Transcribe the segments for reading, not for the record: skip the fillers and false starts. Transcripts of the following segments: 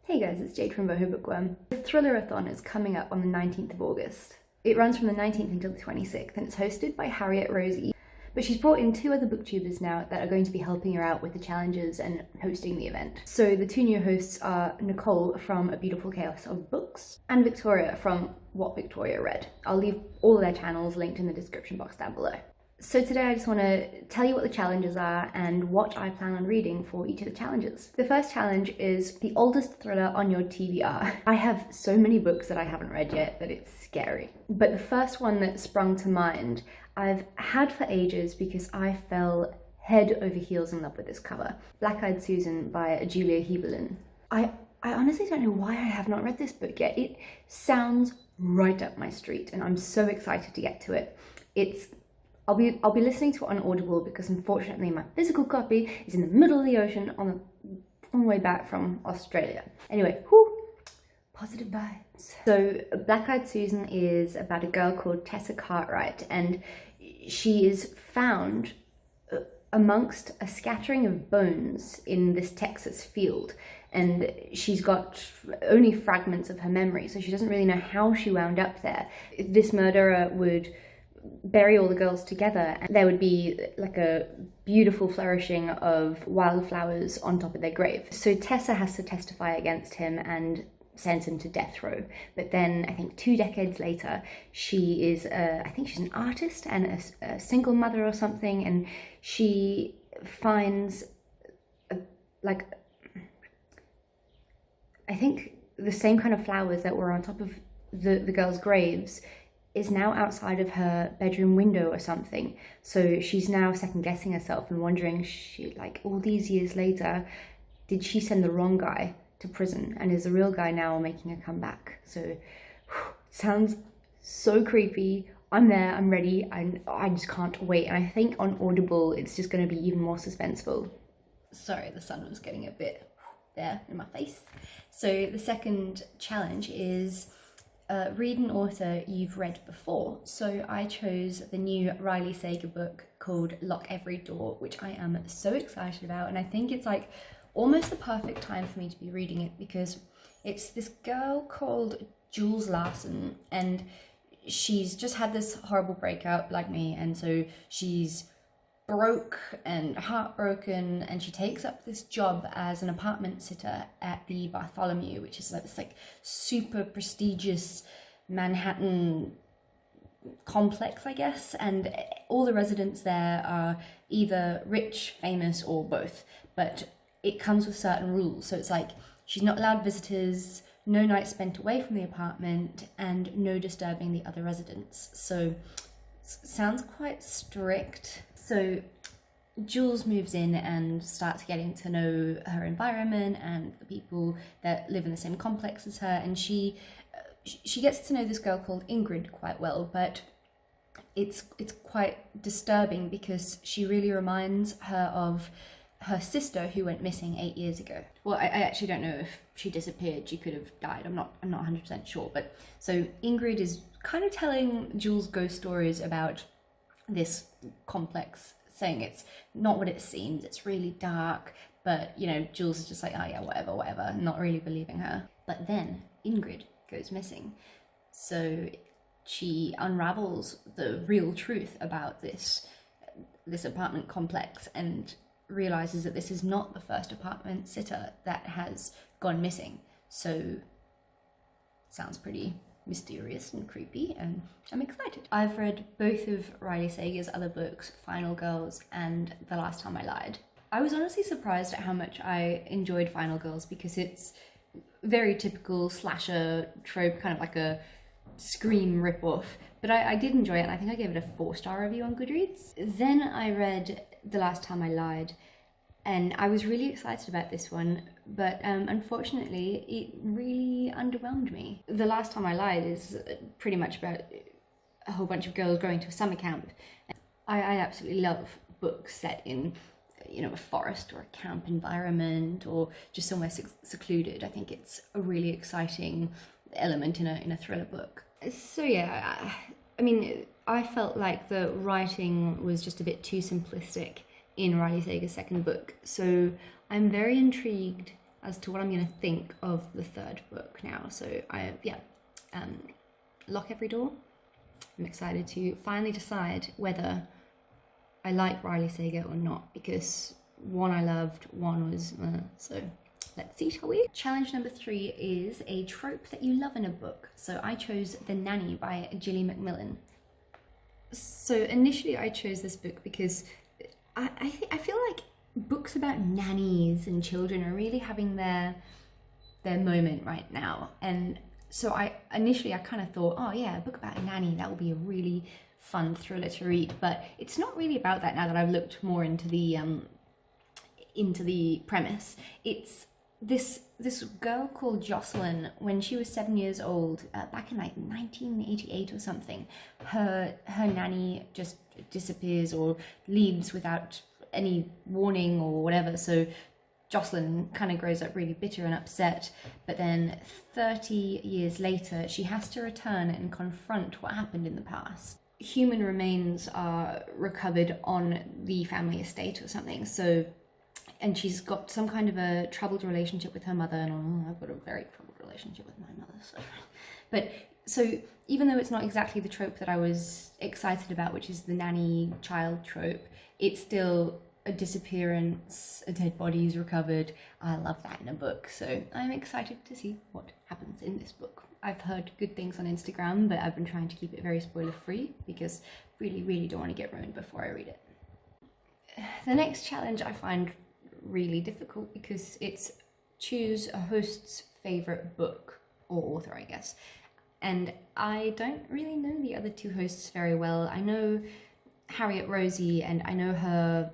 Hey guys, it's Jade from Bookworm. The Thrillerathon is coming up on the 19th of August. It runs from the 19th until the 26th and it's hosted by Harriet Rosie, but she's brought in two other booktubers now that are going to be helping her out with the challenges and hosting the event. So the two new hosts are Nicole from A Beautiful Chaos of Books and Victoria from What Victoria Read. I'll leave all of their channels linked in the description box down below. So today I just want to tell you what the challenges are and what I plan on reading for each of the challenges. The first challenge is the oldest thriller on your TBR. I have so many books that I haven't read yet that it's scary. But the first one that sprung to mind I've had for ages because I fell head over heels in love with this cover. Black-Eyed Susan by Julia Heaberlin. I honestly don't know why I have not read this book yet. It sounds right up my street and I'm so excited to get to it. I'll be listening to it on Audible because unfortunately my physical copy is in the middle of the ocean on the way back from Australia. Anyway, positive vibes. So Black-Eyed Susan is about a girl called Tessa Cartwright and she is found amongst a scattering of bones in this Texas field, and she's got only fragments of her memory, so she doesn't really know how she wound up there. This murderer would bury all the girls together and there would be like a beautiful flourishing of wildflowers on top of their grave. So Tessa has to testify against him and sends him to death row. But then I think 2 decades later, she is, I think she's an artist and a single mother or something, and she finds I think the same kind of flowers that were on top of the girls' graves is now outside of her bedroom window or something. So she's now second guessing herself and wondering, all these years later, did she send the wrong guy to prison? And is the real guy now making a comeback? So sounds so creepy. I'm there, I'm ready, I just can't wait. And I think on Audible, it's just gonna be even more suspenseful. Sorry, the sun was getting a bit there in my face. So the second challenge is read an author you've read before. So I chose the new Riley Sager book called Lock Every Door, which I am so excited about, and I think it's like almost the perfect time for me to be reading it because it's this girl called Jules Larson and she's just had this horrible breakup like me, and so she's broke and heartbroken, and she takes up this job as an apartment sitter at the Bartholomew, which is like this super prestigious Manhattan complex, I guess, and all the residents there are either rich, famous, or both, but it comes with certain rules. So it's like she's not allowed visitors, no nights spent away from the apartment, and no disturbing the other residents. So it sounds quite strict. So Jules moves in and starts getting to know her environment and the people that live in the same complex as her, and she gets to know this girl called Ingrid quite well, but it's quite disturbing because she really reminds her of her sister who went missing 8 years ago. Well, I actually don't know if she disappeared. She could have died. I'm not 100% sure. But so Ingrid is kind of telling Jules ghost stories about this complex, saying it's not what it seems, it's really dark, but Jules is just like, oh yeah, whatever, not really believing her. But then Ingrid goes missing, so she unravels the real truth about this apartment complex and realizes that this is not the first apartment sitter that has gone missing. So sounds pretty mysterious and creepy, and I'm excited. I've read both of Riley Sager's other books, Final Girls and The Last Time I Lied. I was honestly surprised at how much I enjoyed Final Girls because it's very typical slasher trope, kind of like a Scream ripoff, but I did enjoy it, and I think I gave it a 4-star review on Goodreads. Then I read The Last Time I Lied, and I was really excited about this one, but unfortunately it really underwhelmed me. The Last Time I Lied is pretty much about a whole bunch of girls going to a summer camp. I absolutely love books set in a forest or a camp environment or just somewhere secluded. I think it's a really exciting element in a thriller book. So yeah, I mean, I felt like the writing was just a bit too simplistic in Riley Sager's second book, so I'm very intrigued as to what I'm going to think of the third book now. So Lock Every Door. I'm excited to finally decide whether I like Riley Sager or not, because one I loved, one was so let's see, shall we? Challenge number 3 is a trope that you love in a book. So I chose The Nanny by Gilly Macmillan. So initially I chose this book because I feel like books about nannies and children are really having their moment right now. And so I kind of thought, oh yeah, a book about a nanny, that will be a really fun thriller to read. But it's not really about that now that I've looked more into the premise. It's this girl called Jocelyn. When she was 7 years old, back in like 1988 or something, her nanny just disappears or leaves without any warning or whatever. So Jocelyn kind of grows up really bitter and upset, but then 30 years later she has to return and confront what happened in the past. Human remains are recovered on the family estate or something, and she's got some kind of a troubled relationship with her mother, and I've got a very troubled relationship with my mother. So even though it's not exactly the trope that I was excited about, which is the nanny child trope, it's still a disappearance, a dead body is recovered. I love that in a book, so I'm excited to see what happens in this book. I've heard good things on Instagram, but I've been trying to keep it very spoiler free because really don't want to get ruined before I read it. The next challenge I find really difficult because it's choose a host's favorite book or author, I guess. And I don't really know the other two hosts very well. I know Harriet Rosie, and I know her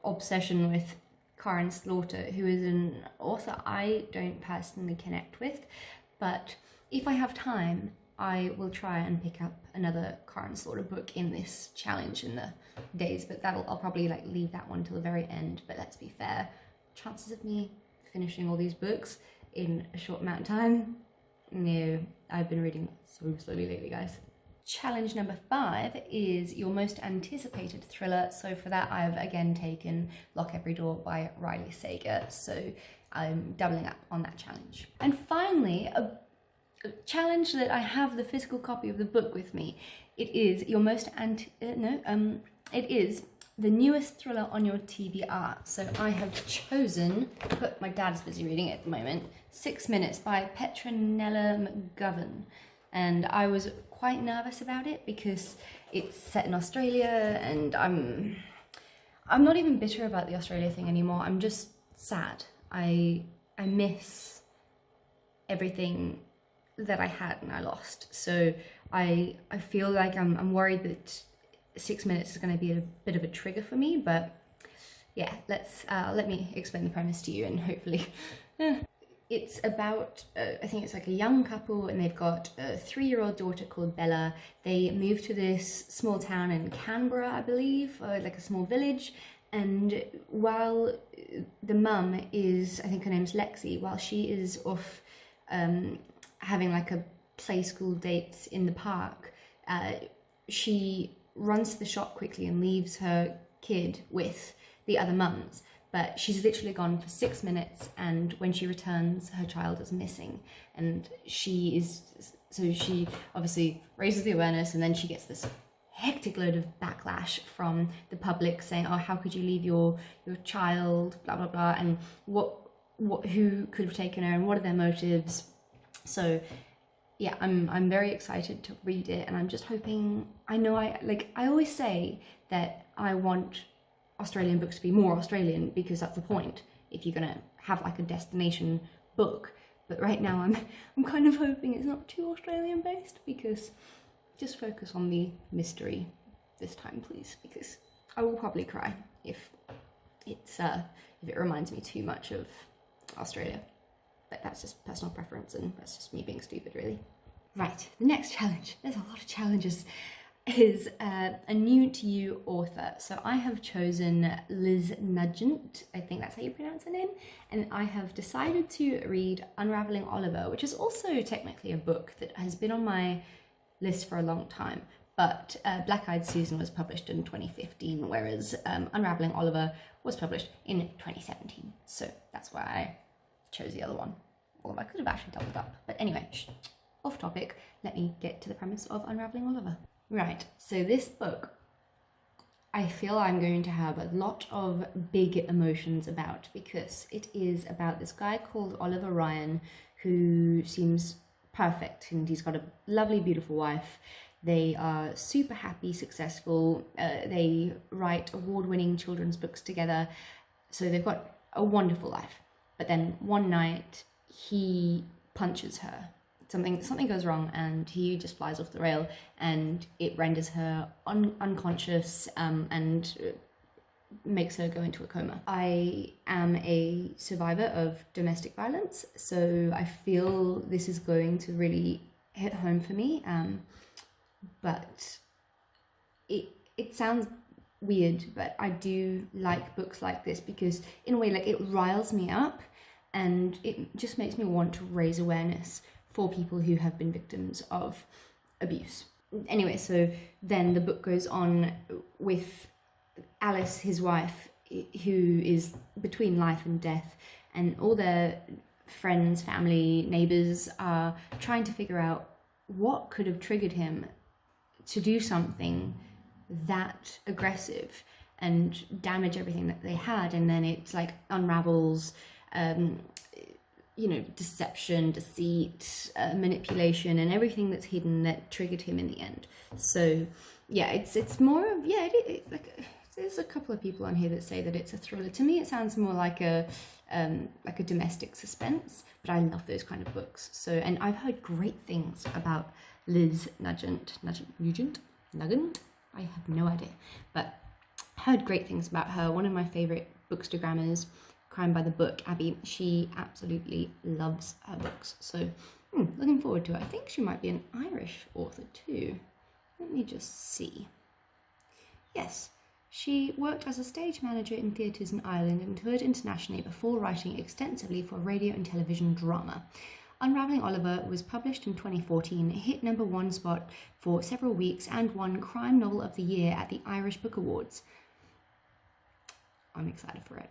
obsession with Karen Slaughter, who is an author I don't personally connect with, but if I have time, I will try and pick up another Karen Slaughter book in this challenge in the days, but I'll probably like leave that one till the very end. But let's be fair, chances of me finishing all these books in a short amount of time, no, I've been reading so slowly lately, guys. Challenge number 5 is your most anticipated thriller. So for that, I've again taken Lock Every Door by Riley Sager. So I'm doubling up on that challenge. And finally, a challenge that I have the physical copy of the book with me. It is your most it is the newest thriller on your TBR. So I have chosen, but my dad's busy reading it at the moment, 6 Minutes by Petronella McGovern. And I was quite nervous about it because it's set in Australia, and I'm not even bitter about the Australia thing anymore. I'm just sad. I miss everything that I had and I lost. So I feel like I'm worried that 6 Minutes is going to be a bit of a trigger for me, but yeah, let me explain the premise to you, and hopefully it's about I think it's like a young couple, and they've got a 3-year-old daughter called Bella. They move to this small town in Canberra, I believe, or like a small village, and while the mum is, I think her name's Lexi, while she is off having like a play school date in the park, she runs to the shop quickly and leaves her kid with the other mums. But she's literally gone for 6 minutes, and when she returns, her child is missing. And she obviously raises the awareness, and then she gets this hectic load of backlash from the public saying, oh, how could you leave your child, blah, blah, blah, and who could have taken her, and what are their motives? So yeah, I'm very excited to read it, and I'm just hoping, I always say that I want Australian books to be more Australian, because that's the point if you're gonna have like a destination book. But right now I'm kind of hoping it's not too Australian based, because just focus on the mystery this time, please, because I will probably cry if it reminds me too much of Australia. But that's just personal preference, and that's just me being stupid, really. Right, the next challenge, there's a lot of challenges, is a new to you author. So I have chosen Liz Nugent, I think that's how you pronounce her name, and I have decided to read Unravelling Oliver, which is also technically a book that has been on my list for a long time, but Black Eyed Susan was published in 2015, whereas Unravelling Oliver was published in 2017, so that's why chose the other one. Or I could have actually doubled up. But anyway, off topic, let me get to the premise of Unravelling Oliver. Right, so this book, I feel I'm going to have a lot of big emotions about, because it is about this guy called Oliver Ryan, who seems perfect, and he's got a lovely, beautiful wife. They are super happy, successful. They write award-winning children's books together. So they've got a wonderful life. But then one night he punches her. Something goes wrong, and he just flies off the rail, and it renders her unconscious and makes her go into a coma. I am a survivor of domestic violence, so I feel this is going to really hit home for me. But it sounds weird, but I do like books like this, because in a way, like, it riles me up, and it just makes me want to raise awareness for people who have been victims of abuse. Anyway, so then the book goes on with Alice, his wife, who is between life and death, and all their friends, family, neighbours are trying to figure out what could have triggered him to do something that aggressive and damage everything that they had. And then it's like unravels, deception, deceit, manipulation, and everything that's hidden that triggered him in the end. So yeah, it's more of, there's a couple of people on here that say that it's a thriller. To me, it sounds more like a domestic suspense, but I love those kind of books. So, and I've heard great things about Liz Nugent. I have no idea, but heard great things about her. One of my favorite bookstagrammers, Crime by the Book, Abby, she absolutely loves her books. So looking forward to it. I think she might be an Irish author too. Let me just see. Yes, she worked as a stage manager in theatres in Ireland and toured internationally before writing extensively for radio and television drama. Unravelling Oliver was published in 2014, hit #1 spot for several weeks, and won Crime Novel of the Year at the Irish Book Awards. I'm excited for it.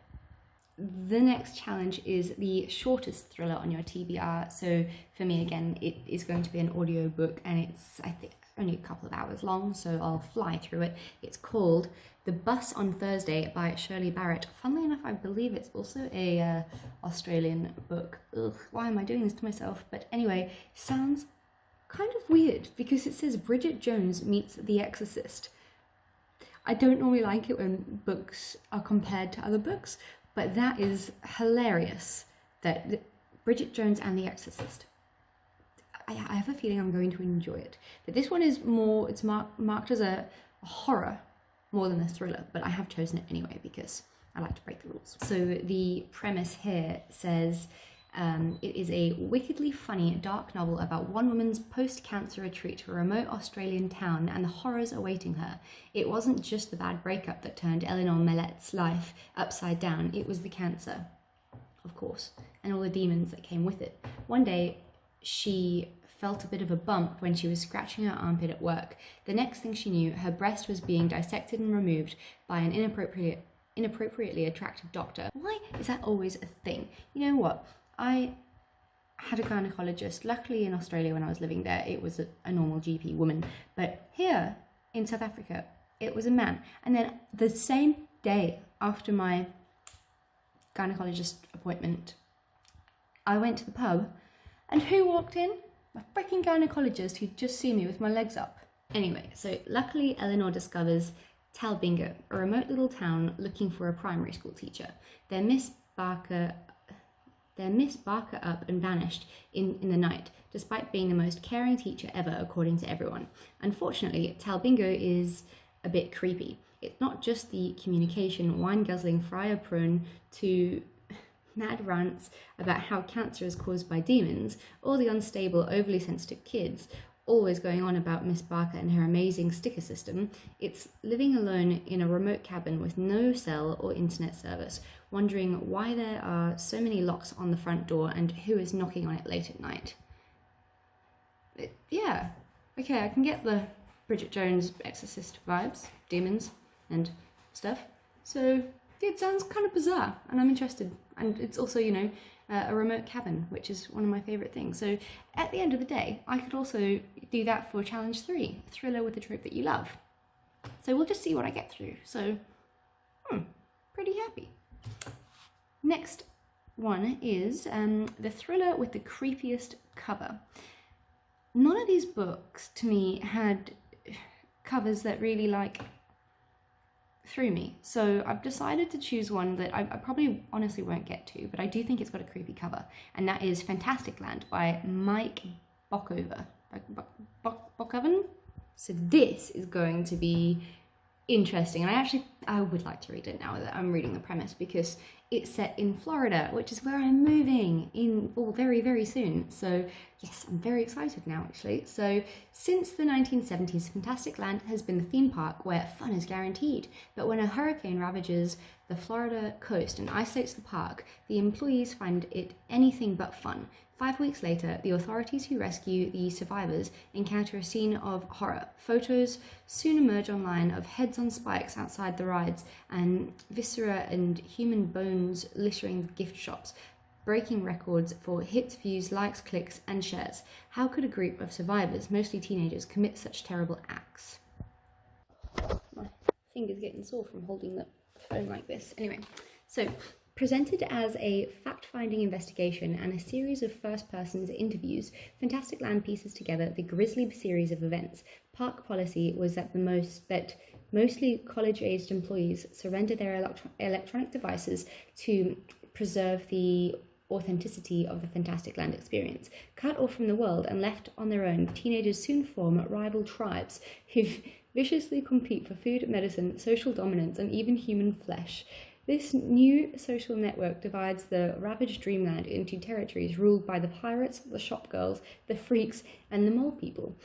The next challenge is the shortest thriller on your TBR. So for me, again, it is going to be an audio book, and it's, I think, only a couple of hours long, so I'll fly through it. It's called The Bus on Thursday by Shirley Barrett. Funnily enough, I believe it's also a Australian book. Ugh, why am I doing this to myself? But anyway, sounds kind of weird, because it says Bridget Jones meets The Exorcist. I don't normally like it when books are compared to other books, but that is hilarious, that Bridget Jones and The Exorcist. I have a feeling I'm going to enjoy it. But this one is more, it's marked as a horror more than a thriller, but I have chosen it anyway because I like to break the rules. So the premise here says, it is a wickedly funny, dark novel about one woman's post-cancer retreat to a remote Australian town and the horrors awaiting her. It wasn't just the bad breakup that turned Eleanor Mellett's life upside down, it was the cancer, of course, and all the demons that came with it. One day, she felt a bit of a bump when she was scratching her armpit at work. The next thing she knew, her breast was being dissected and removed by an inappropriately attractive doctor. Why is that always a thing? You know what? I had a gynecologist. Luckily in Australia when I was living there, it was a normal GP woman. But here in South Africa, it was a man. And then the same day after my gynecologist appointment, I went to the pub, and who walked in? My freaking gynecologist who'd just seen me with my legs up. Anyway, so luckily Eleanor discovers Talbingo, a remote little town looking for a primary school teacher. Their Miss Barker up and vanished in the night, despite being the most caring teacher ever, according to everyone. Unfortunately, Talbingo is a bit creepy. It's not just the communication, wine-guzzling friar prone to mad rants about how cancer is caused by demons, or the unstable, overly sensitive kids, always going on about Miss Barker and her amazing sticker system. It's living alone in a remote cabin with no cell or internet service, wondering why there are so many locks on the front door and who is knocking on it late at night. Yeah, okay, I can get the Bridget Jones Exorcist vibes, demons and stuff. So it sounds kind of bizarre, and I'm interested. And it's also, a remote cabin, which is one of my favourite things. So at the end of the day, I could also do that for challenge 3, thriller with the trope that you love. So we'll just see what I get through. So, pretty happy. Next one is the thriller with the creepiest cover. None of these books, to me, had covers that really, like, threw me. So I've decided to choose one that I probably honestly won't get to, but I do think it's got a creepy cover, and that is Fantasticland by Mike Bockoven. Bockoven? So this is going to be interesting, and I would like to read it now that I'm reading the premise, because it's set in Florida, which is where I'm moving in very, very soon. So yes, I'm very excited now, actually. So since the 1970s, Fantasticland has been the theme park where fun is guaranteed. But when a hurricane ravages the Florida coast and isolates the park, the employees find it anything but fun. 5 weeks later, the authorities who rescue the survivors encounter a scene of horror. Photos soon emerge online of heads on spikes outside the rides, and viscera and human bones littering the gift shops, breaking records for hits, views, likes, clicks, and shares. How could a group of survivors, mostly teenagers, commit such terrible acts? My finger's getting sore from holding the phone like this. Anyway, so presented as a fact-finding investigation and a series of first-person interviews, Fantasticland pieces together the grisly series of events. Park policy was that mostly college-aged employees surrender their electronic devices to preserve the authenticity of the Fantasticland experience. Cut off from the world and left on their own, teenagers soon form rival tribes who viciously compete for food, medicine, social dominance, and even human flesh. This new social network divides the ravaged dreamland into territories ruled by the pirates, the shop girls, the freaks, and the mole people.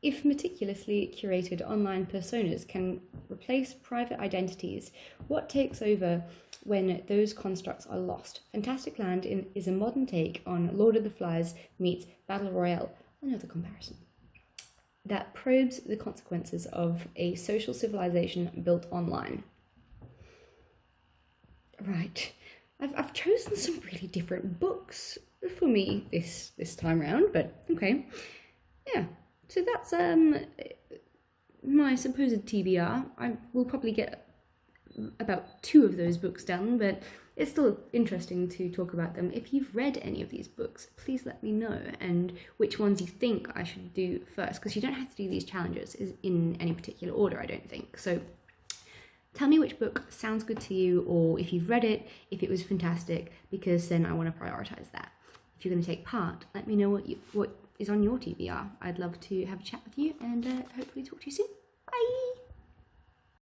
If meticulously curated online personas can replace private identities, what takes over when those constructs are lost? Fantasticland is a modern take on Lord of the Flies meets Battle Royale, another comparison, that probes the consequences of a social civilization built online. Right, I've chosen some really different books for me this time round, but okay, yeah. So that's my supposed TBR. I will probably get about 2 of those books done, but it's still interesting to talk about them. If you've read any of these books, please let me know, and which ones you think I should do first, because you don't have to do these challenges in any particular order, I don't think. So tell me which book sounds good to you, or if you've read it, if it was fantastic, because then I want to prioritise that. If you're going to take part, let me know what is on your TBR. I'd love to have a chat with you, and hopefully talk to you soon.